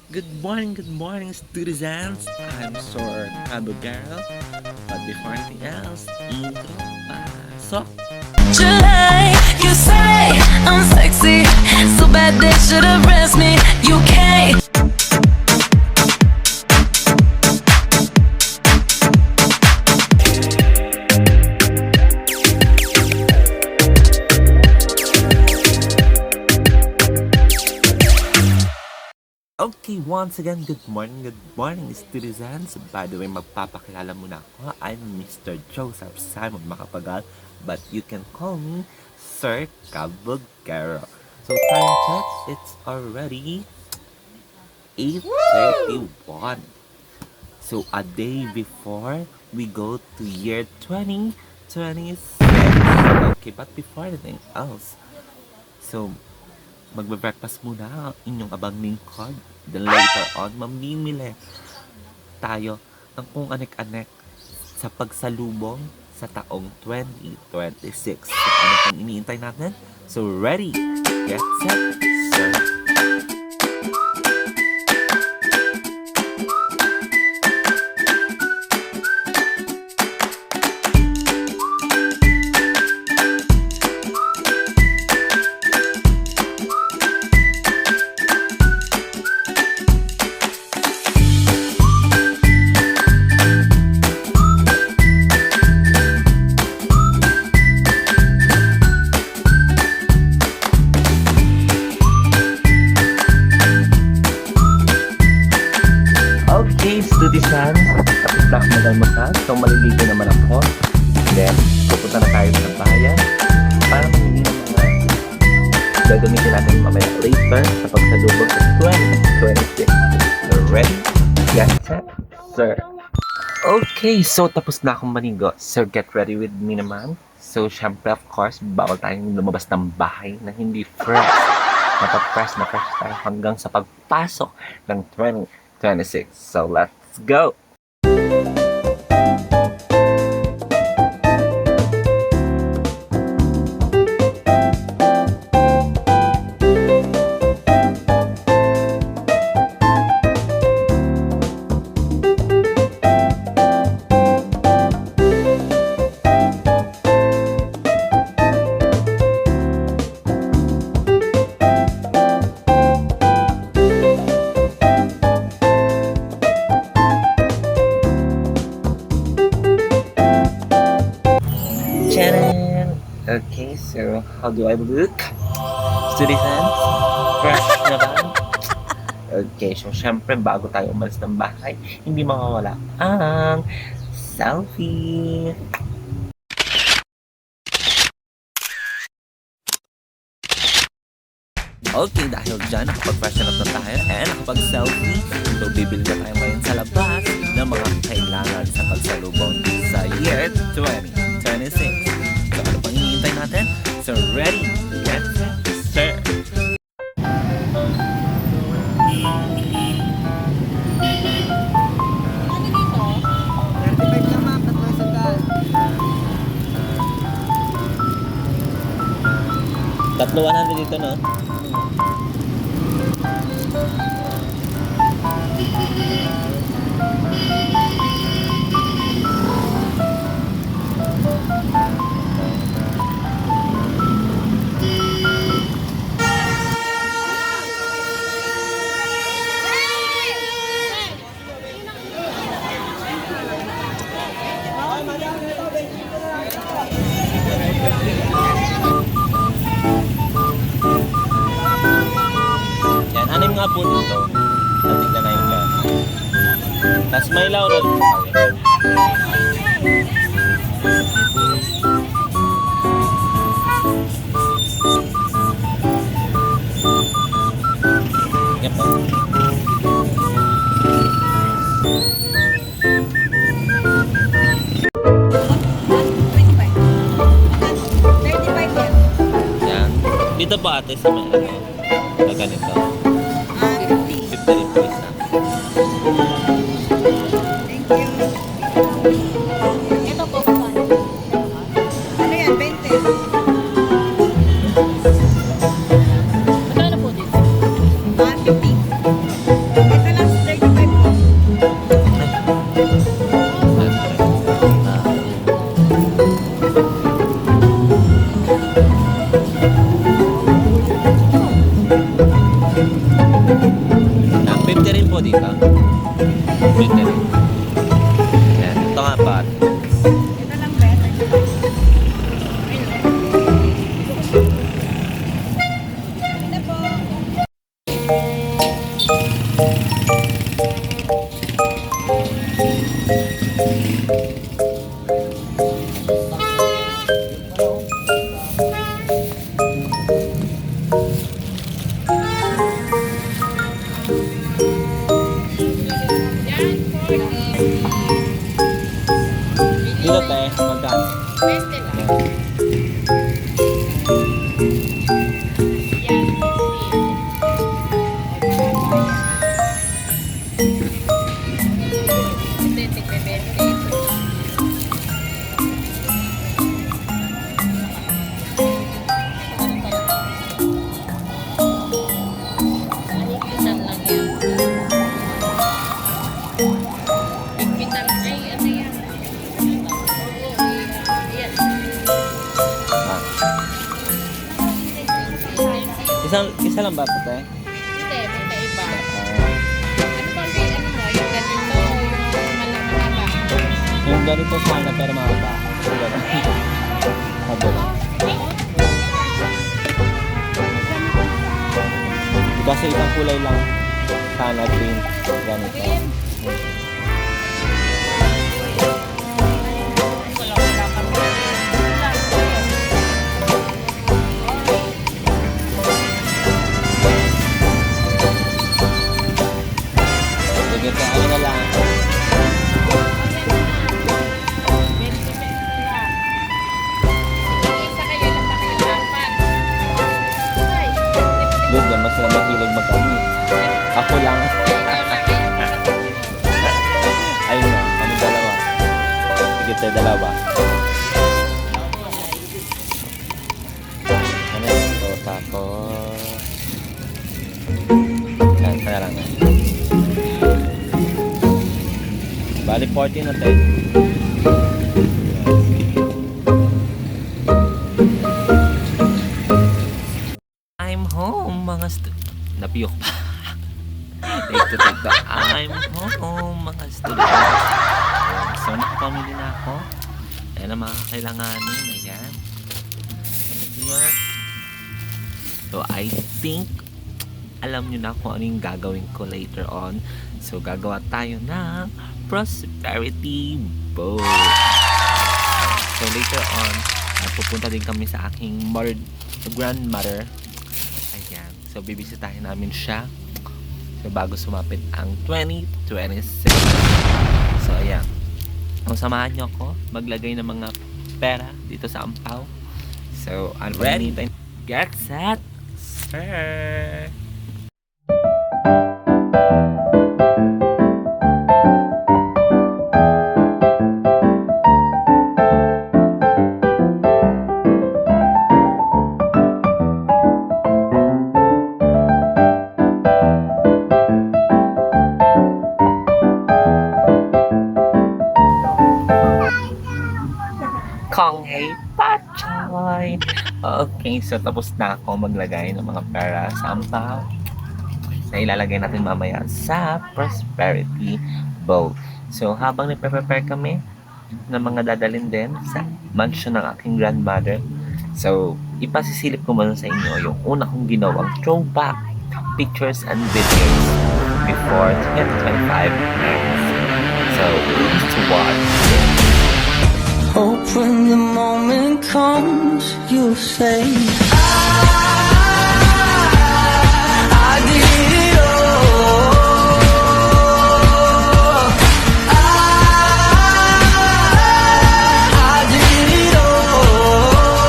Good morning, students. I'm Sir Abogaro. But before anything else, intro pasok. July, you say I'm sexy, so bad they should arrest me. You can't. Okay, once again, good morning, students. By the way, magpapakilala muna ako. I'm Mr. Joseph Simon Macapagal, but you can call me Sir Cabugero. So, time check, it's already 8:31. So, a day before we go to year 2026. Okay, but before anything else, so, magbe-breakfast muna ang inyong abang lingkod. Then later on, mamimili tayo ng kung anek-anek sa pagsalubong sa taong 2026. So, ano pang iniintay natin? So, ready, get set, set. Okay, students, tapos na ako magalmasal. So, maliligo naman ako. Then, pupunta na tayo sa bayan para mamili ng mga gagamitin natin mamaya later sa pagsalubong sa 2026. So, ready? Get set, sir. Okay, so tapos na akong manigo. So, get ready with me naman. So, syempre, of course, bawal tayong lumabas ng bahay na hindi fresh. Napag-fresh na fresh tayo hanggang sa pagpasok ng 2026. So, let's go! Charan! Okay, so how do I look? Students, fresh na ba? Okay, so syempre bago tayo umalis ng bahay, hindi mawawala ang selfie. Okay, dahil dyan, nakapag-freshen up na tayo and nakapag-selfie. So, bibili na tayo ngayon sa labas ng mga kailangan sa pagsalubong sa year 2026. So, ano pang hinihintay natin? So, ready, get set, sir! Tatlo 100 dito, no? Yan, anim nga po dito. Nating na 9 ka. Tapos may ilaw na dito. Yan po. Yan. Dito ba ate sa may ano? Na ganito. 50 rupees na. Ito po, ano yan, 20? Magkano po dito? 150. Ito Isa lang ba ito, te? Hindi, magkaiba. Ah, Ano bang may ano mo? Yung ganito, yung mahaba. yung ganito sana pero mahaba. Yung ganun. Mahaba. Kasi isang kulay lang. Sana green. Ganito. Green. Wala kami. Sige, te, ano na lang. Good yan, mas na mahilig mag-ano. Ako lang. Ayun na, kami dalawa. Sige, te, dalawa. Ano yun? So, tapos... Yan, kaya lang. Bali, 14 na, te. I'm home, mga napiyok pa. Take to. I'm home, mga student. So, nakapamili na ako. Ayan ang mga kailanganin. Ayan. Here. So, I think alam nyo na kung ano yung gagawin ko later on. So, gagawa tayo ng prosperity bowl. So, later on, pupunta din kami sa aking grandmother. Ayan. So, bibisitahin namin siya. So, bago sumapit ang 2026. So, ayan. Kung samahan nyo ako, maglagay ng mga pera dito sa ampaw. So, I'm ready. Get set, sir! Kong Hei Pachoy. Okay, so tapos na ako maglagay ng mga pera sa ampaw na ilalagay natin mamaya sa prosperity bowl. So habang nagpe-prepare kami ng mga dadalhin din sa mansion ng aking grandmother, so ipasisilip ko muna sa inyo yung una kong ginawang throwback pictures and videos before 2025 ends. So please watch. Hope when the moment comes, you'll say, I did it all. I did it all.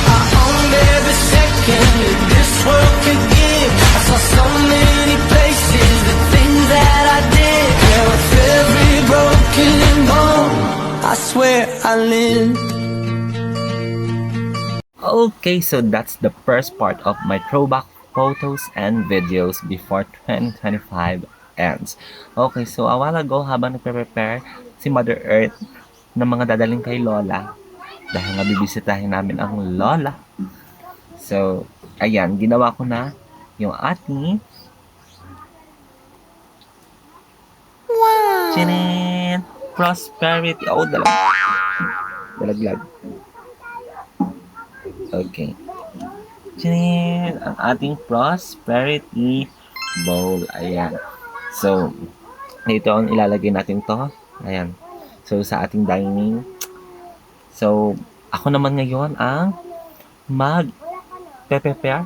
I owned every second that this world could give. I saw so many places, the things that I did. And with every broken bone, I swear I lived. Okay, so that's the first part of my throwback photos and videos before 2025 ends. Okay, so a while ago, habang nagpe-prepare si Mother Earth ng mga dadaling kay Lola, dahil nga bibisitahin namin ang Lola. So, ayan, ginawa ko na yung ating Chinin! Prosperity. Oh, dalaglag. Okay. Chinin! Ang ating prosperity bowl. Ayan. So, ito ang ilalagay natin to. Ayan. So, sa ating dining. So, ako naman ngayon ang mag-prepare.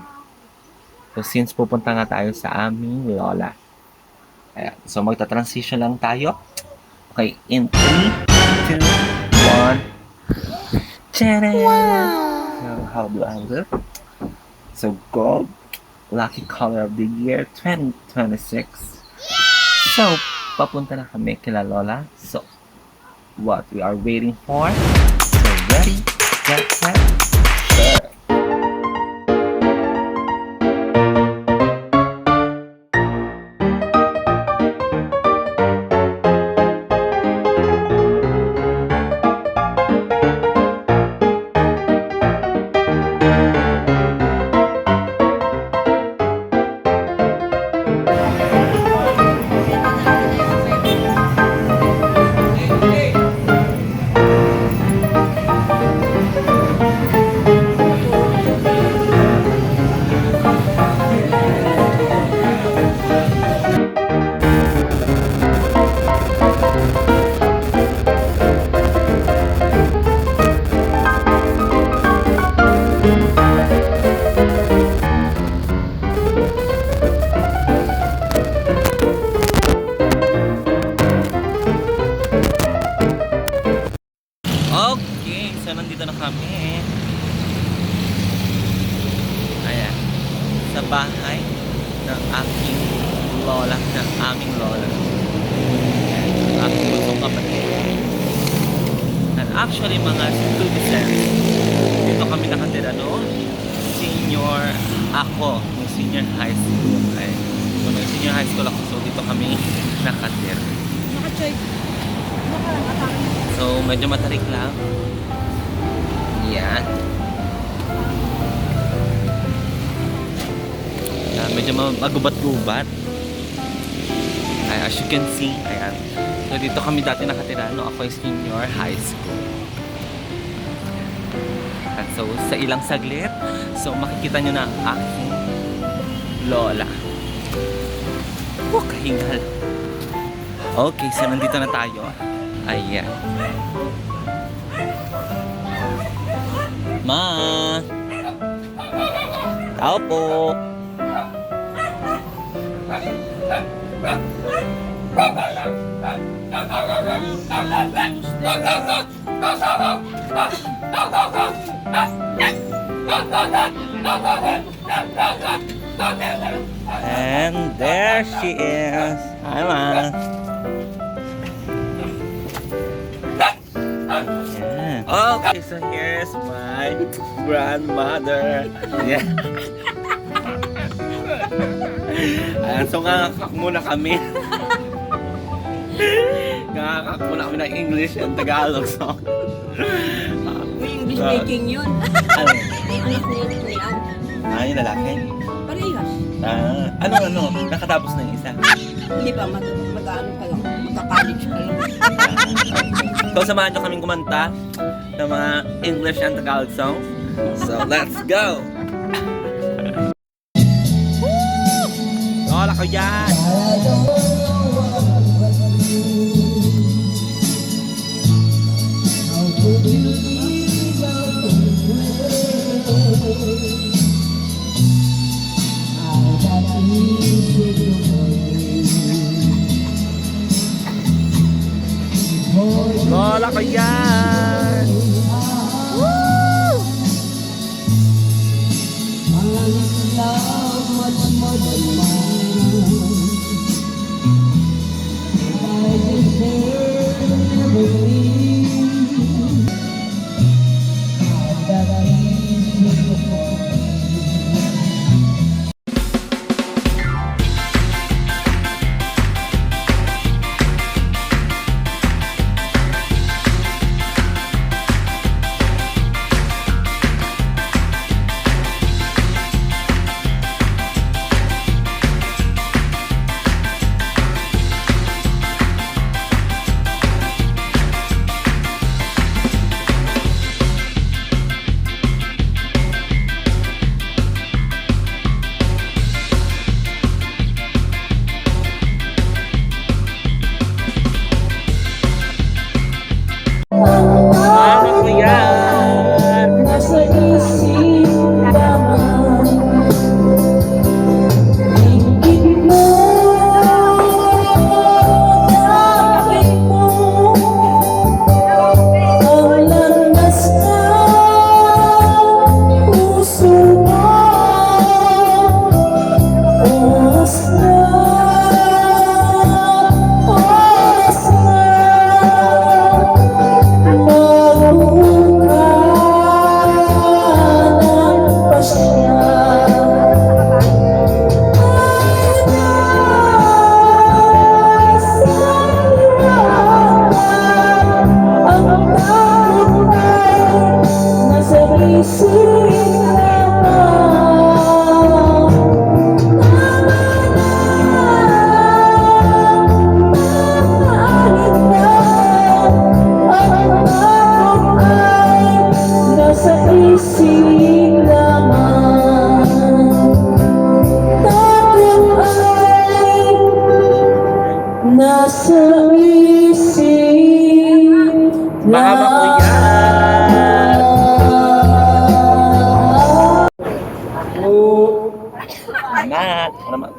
So, since pupunta nga tayo sa aming Lola. Ayan. So, magta-transition lang tayo. Okay, in 3, 2, 1. Tada! Wow! So, how do I look? So, gold. Lucky color of the year 2026. So, papunta na kami kila Lola. So, what we are waiting for? So, ready, get set, go! bahay ng aking lola, ng aming lola. Ang aking bunsong kapatid. And actually, mga students, dito kami nakatira noon. Senior ako, yung senior high school. Okay? So, nung senior high school ako, so dito kami nakatira. Naka-choice. Naka-atake. So, medyo matarik lang. Yan. Medyo magubat-gubat. Ay, as you can see, ayan. So, dito kami dati nakatira, no? Ako is senior high school. At so, sa ilang saglit, so, makikita nyo na ang aking lola. Kahingal. Okay, so, nandito na tayo. Ayan. Ma! Tao po! And there she is. Hi, Ma. Yeah. Okay, so here's my grandmother. Yeah. Ayan, so ngakak muna kami. Ngakak muna kami ng English and Tagalog song. English speaking yun. Ano? English na yan. Ah, yung lalaki? Parehas. Ano? Nakatapos na yung isa. Hindi pa, mag-ano ka lang. Magka-college ka lang. So, samahan nyo kaming kumanta ng mga English and Tagalog songs. So, let's go! Lola ko yan! Lola ko yan! Lola ko yan! Nasa isip lamang Ingit mo Kapit mo Ang landas na Puso mo Oras na Oras na Nasa isip Mama ko yan! Anak! Ano naman?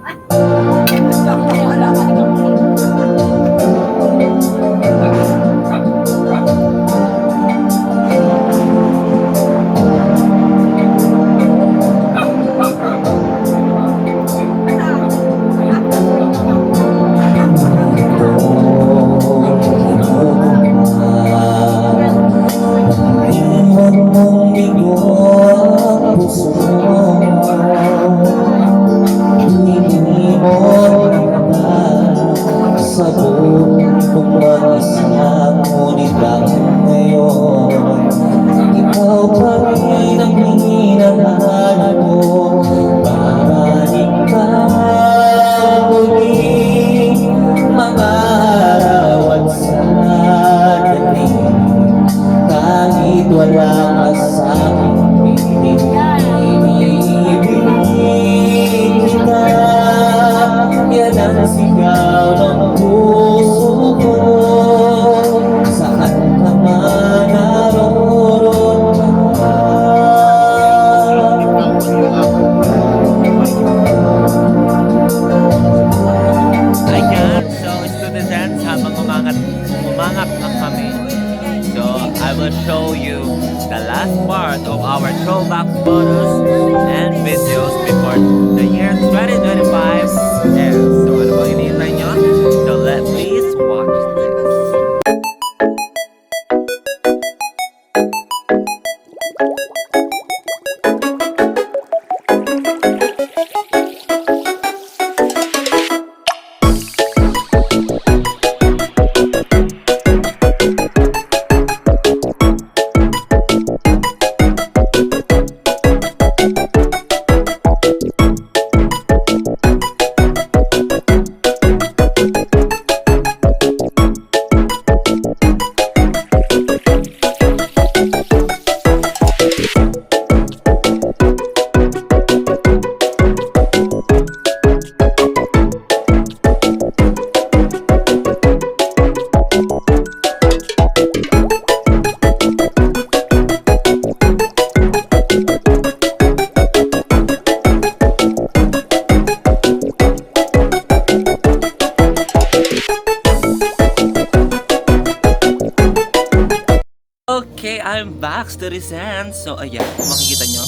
Okay, I'm back to the sense. So, ayan, kung makikita nyo,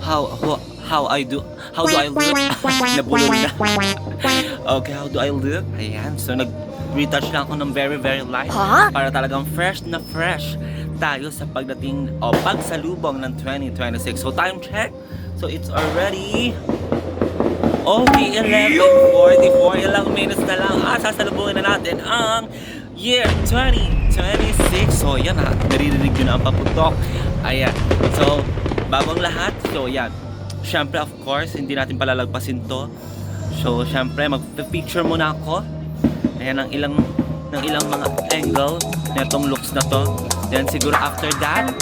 how do I look? Nabulol na. Okay, how do I look? Ayan, so retouch lang ako ng very, very light. Para talagang fresh na fresh tayo sa pagdating o pagsalubong ng 2026. So, time check. So, it's already okay, 11:44. Ilang minutes na lang at sasalubungin na natin ang year 2026. So, yan ha. Naririnig nyo na ang paputok. Ayan. So, bagong lahat. So, yan. Siyempre, of course, hindi natin palalagpasin to. So, siyempre, mag-feature muna ako. Ayan, ng ilang mga angle na itong looks na to. Then, siguro after that,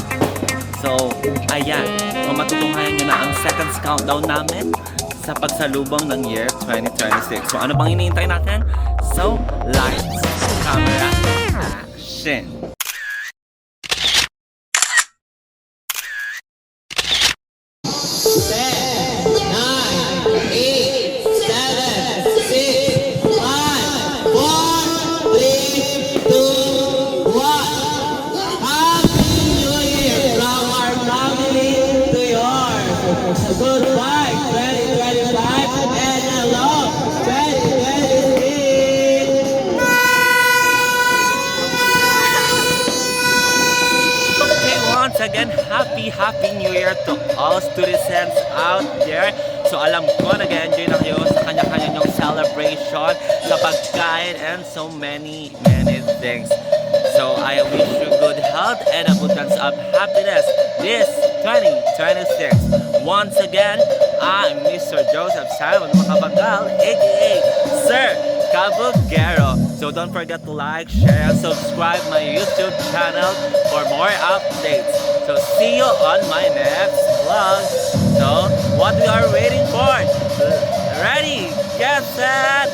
so, ayan. Kung matutunghayan nyo na ang seconds countdown namin sa pagsalubong ng year 2026. So, ano bang iniintay natin? So, lights, camera, action! Goodbye, 2025, and hello, 2026. Okay, once again, happy New Year to all students out there. So alam ko, nag-enjoy na kayo sa kanya-kanya nyong celebration, sa pagkain, and so many things. So I wish you good health and abundance of happiness this 2026. Once again, I'm Mr. Joseph Simon Makabagal, aka Sir Cabugero. So don't forget to like, share, and subscribe my YouTube channel for more updates. So see you on my next vlog. So what we are waiting for? Ready, get set,